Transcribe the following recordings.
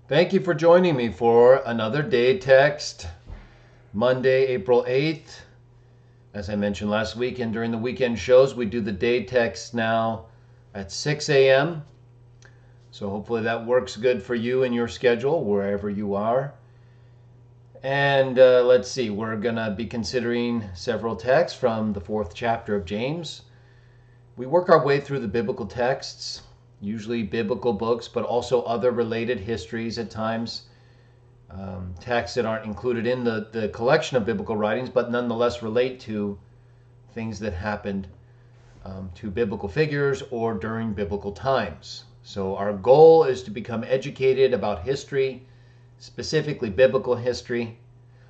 Thank you for joining me for another day text, Monday, April 8th. As I mentioned last week and during the weekend shows, we do the day text now at 6 a.m. So hopefully that works good for you and your schedule, wherever you are. And let's see, we're going to be considering several texts from the 4th chapter of James. We work our way through the biblical texts, usually biblical books, but also other related histories at times, texts that aren't included in the collection of biblical writings, but nonetheless relate to things that happened to biblical figures or during biblical times. So our goal is to become educated about history, specifically biblical history,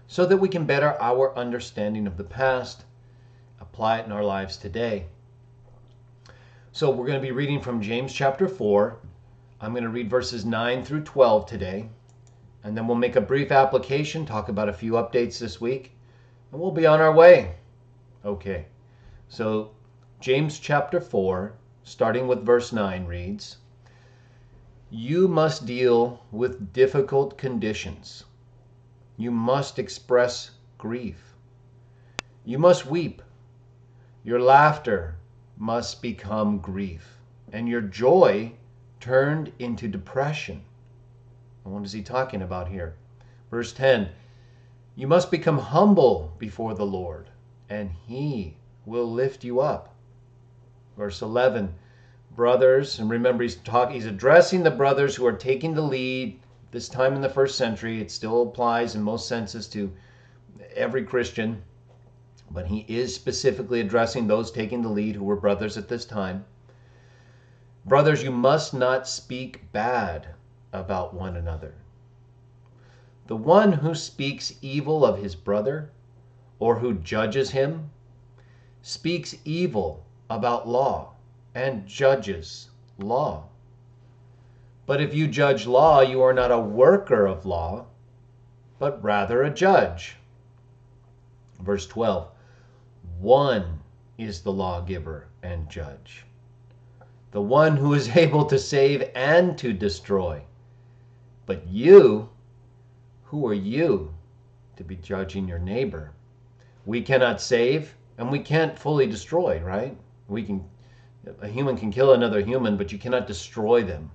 so that we can better our understanding of the past, apply it in our lives today. So we're going to be reading from James chapter 4. I'm going to read verses 9 through 12 today. And then we'll make a brief application, talk about a few updates this week, and we'll be on our way. Okay, so James chapter 4, starting with verse 9 reads, "You must deal with difficult conditions. You must express grief. You must weep. Your laughter must become grief, and your joy turned into depression." And what is he talking about here? Verse 10, "You must become humble before the Lord, and he will lift you up." Verse 11, "Brothers," and remember he's addressing the brothers who are taking the lead this time in the first century. It still applies in most senses to every Christian, but he is specifically addressing those taking the lead who were brothers at this time. "Brothers, you must not speak bad about one another. The one who speaks evil of his brother or who judges him speaks evil about law and judges law. But if you judge law, you are not a worker of law, but rather a judge." Verse 12, "One is the lawgiver and judge, the one who is able to save and to destroy. But you, who are you to be judging your neighbor? We cannot save and we can't fully destroy, right? A human can kill another human, but you cannot destroy them.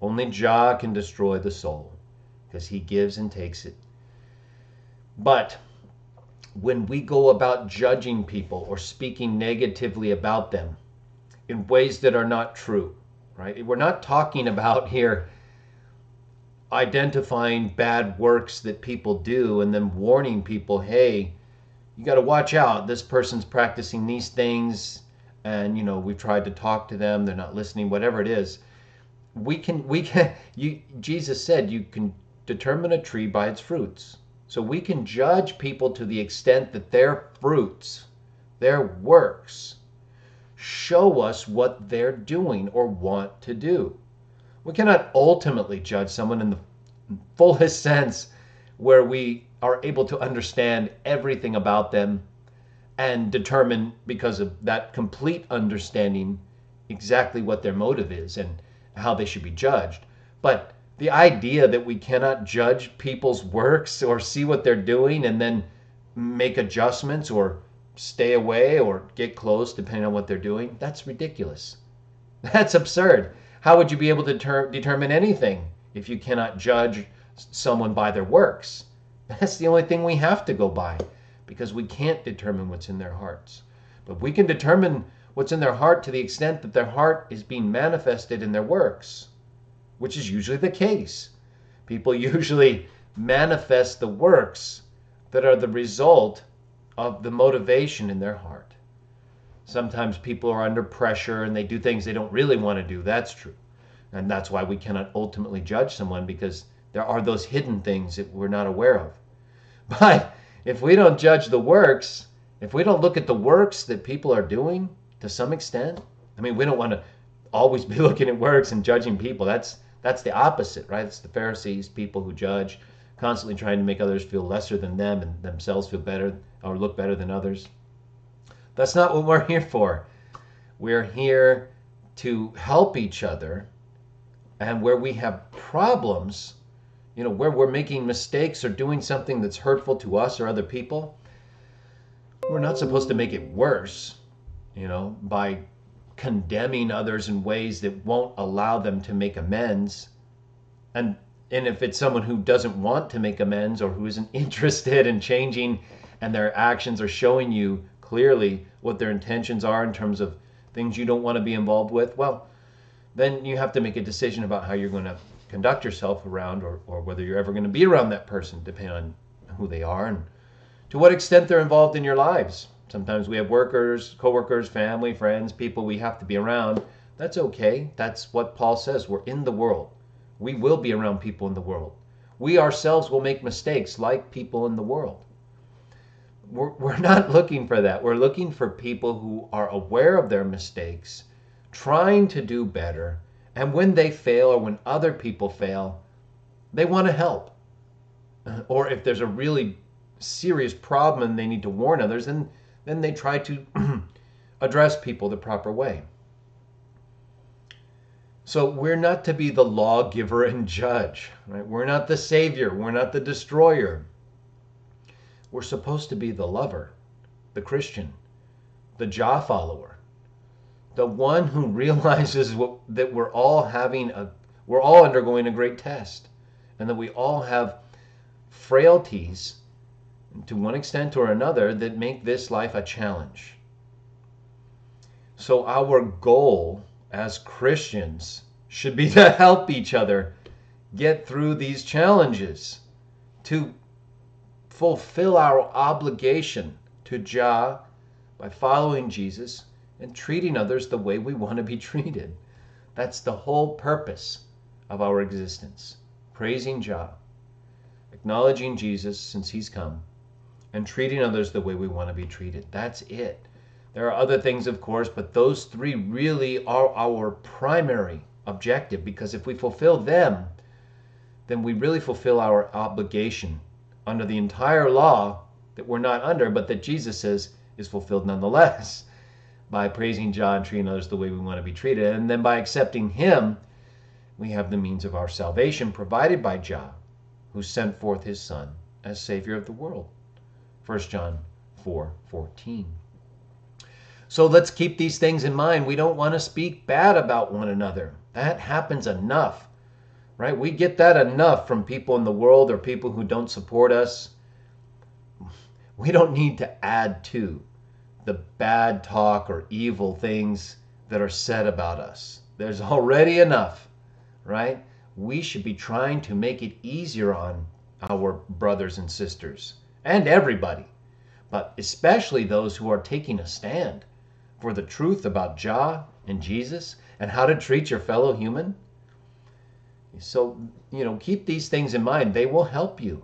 Only Jah can destroy the soul, because he gives and takes it. But when we go about judging people or speaking negatively about them in ways that are not true, right? We're not talking about here identifying bad works that people do and then warning people, hey, you got to watch out. This person's practicing these things, and we've tried to talk to them, they're not listening, whatever it is. Jesus said you can determine a tree by its fruits. So we can judge people to the extent that their fruits, their works, show us what they're doing or want to do. We cannot ultimately judge someone in the fullest sense where we are able to understand everything about them and determine, because of that complete understanding, exactly what their motive is and how they should be judged. But the idea that we cannot judge people's works or see what they're doing and then make adjustments or stay away or get close depending on what they're doing, that's ridiculous. That's absurd. How would you be able to determine anything if you cannot judge someone by their works? That's the only thing we have to go by, because we can't determine what's in their hearts. But we can determine what's in their heart to the extent that their heart is being manifested in their works, which is usually the case. People usually manifest the works that are the result of the motivation in their heart. Sometimes people are under pressure and they do things they don't really want to do. That's true. And that's why we cannot ultimately judge someone, because there are those hidden things that we're not aware of. But if we don't judge the works, if we don't look at the works that people are doing to some extent, we don't want to always be looking at works and judging people. That's the opposite, right? It's the Pharisees, people who judge, constantly trying to make others feel lesser than them and themselves feel better or look better than others. That's not what we're here for. We're here to help each other, and where we have problems, where we're making mistakes or doing something that's hurtful to us or other people, we're not supposed to make it worse, by condemning others in ways that won't allow them to make amends. And if it's someone who doesn't want to make amends or who isn't interested in changing, and their actions are showing you clearly what their intentions are in terms of things you don't want to be involved with, well, then you have to make a decision about how you're going to conduct yourself around, or whether you're ever going to be around that person, depending on who they are and to what extent they're involved in your lives. Sometimes we have workers, co-workers, family, friends, people we have to be around. That's okay. That's what Paul says. We're in the world. We will be around people in the world. We ourselves will make mistakes like people in the world. We're not looking for that. We're looking for people who are aware of their mistakes, trying to do better, and when they fail or when other people fail, they want to help. Or if there's a really serious problem and they need to warn others, then they try to address people the proper way. So we're not to be the lawgiver and judge, right? We're not the savior. We're not the destroyer. We're supposed to be the lover, the Christian, the Jah follower, the one who realizes that we're all undergoing a great test, and that we all have frailties to one extent or another that make this life a challenge. So our goal as Christians should be to help each other get through these challenges, to fulfill our obligation to Jah by following Jesus and treating others the way we want to be treated. That's the whole purpose of our existence. Praising Jah, acknowledging Jesus since he's come, and treating others the way we want to be treated. That's it. There are other things, of course, but those three really are our primary objective, because if we fulfill them, then we really fulfill our obligation under the entire law that we're not under, but that Jesus says is fulfilled nonetheless, by praising Jah and treating others the way we want to be treated. And then by accepting him, we have the means of our salvation provided by Jah, who sent forth his Son as Savior of the world. 1 John 4:14. So let's keep these things in mind. We don't want to speak bad about one another. That happens enough, right? We get that enough from people in the world or people who don't support us. We don't need to add to the bad talk or evil things that are said about us. There's already enough, right? We should be trying to make it easier on our brothers and sisters and everybody, but especially those who are taking a stand for the truth about Jah and Jesus and how to treat your fellow human. So, keep these things in mind. They will help you.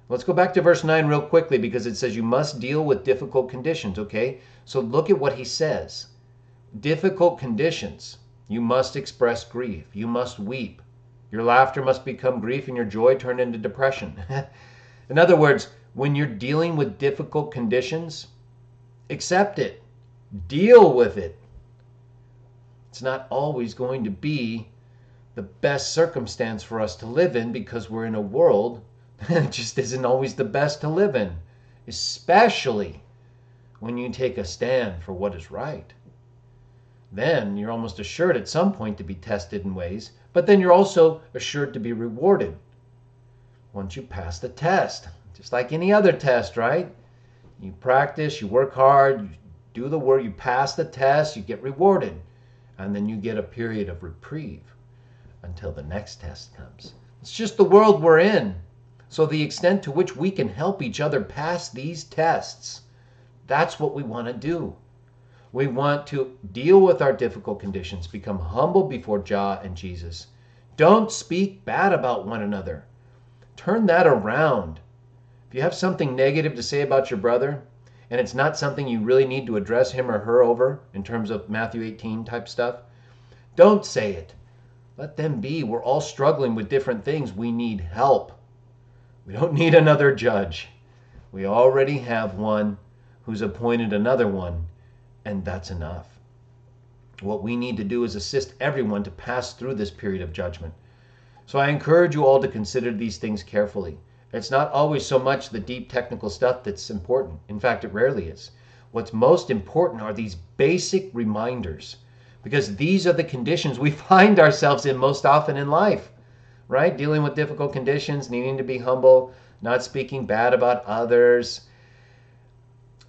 Let's go back to verse 9 real quickly, because it says you must deal with difficult conditions, okay? So look at what he says. Difficult conditions. You must express grief. You must weep. Your laughter must become grief and your joy turn into depression. In other words, when you're dealing with difficult conditions, accept it. Deal with it. It's not always going to be the best circumstance for us to live in, because we're in a world that just isn't always the best to live in, especially when you take a stand for what is right. Then you're almost assured at some point to be tested in ways, but then you're also assured to be rewarded once you pass the test. Just like any other test, right? You practice, you work hard, you do the work, you pass the test, you get rewarded, and then you get a period of reprieve until the next test comes. It's just the world we're in. So the extent to which we can help each other pass these tests, that's what we want to do. We want to deal with our difficult conditions, become humble before Jah and Jesus. Don't speak bad about one another. Turn that around. If you have something negative to say about your brother, and it's not something you really need to address him or her over in terms of Matthew 18 type stuff, don't say it. Let them be. We're all struggling with different things. We need help. We don't need another judge. We already have one who's appointed another one, and that's enough. What we need to do is assist everyone to pass through this period of judgment. So I encourage you all to consider these things carefully. It's not always so much the deep technical stuff that's important. In fact, it rarely is. What's most important are these basic reminders, because these are the conditions we find ourselves in most often in life, right? Dealing with difficult conditions, needing to be humble, not speaking bad about others,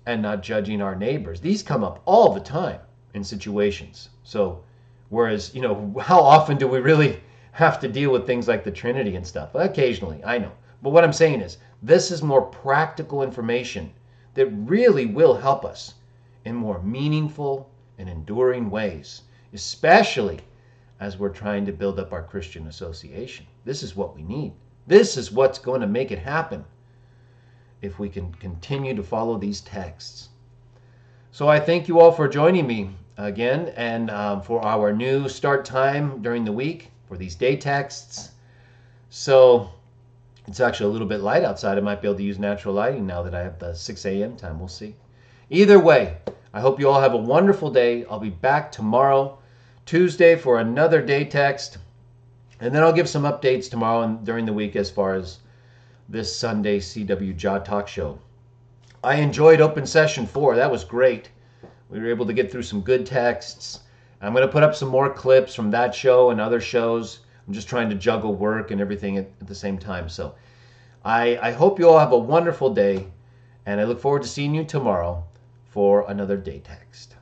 and not judging our neighbors. These come up all the time in situations. So, whereas, how often do we really have to deal with things like the Trinity and stuff? Occasionally, I know. But what I'm saying is, this is more practical information that really will help us in more meaningful and enduring ways, especially as we're trying to build up our Christian association. This is what we need. This is what's going to make it happen if we can continue to follow these texts. So I thank you all for joining me again, and for our new start time during the week for these day texts. So it's actually a little bit light outside. I might be able to use natural lighting now that I have the 6 a.m. time. We'll see. Either way, I hope you all have a wonderful day. I'll be back tomorrow, Tuesday, for another day text. And then I'll give some updates tomorrow and during the week as far as this Sunday CW Jah Talk Show. I enjoyed Open Session 4. That was great. We were able to get through some good texts. I'm going to put up some more clips from that show and other shows. I'm just trying to juggle work and everything at the same time. So I hope you all have a wonderful day, and I look forward to seeing you tomorrow for another day text.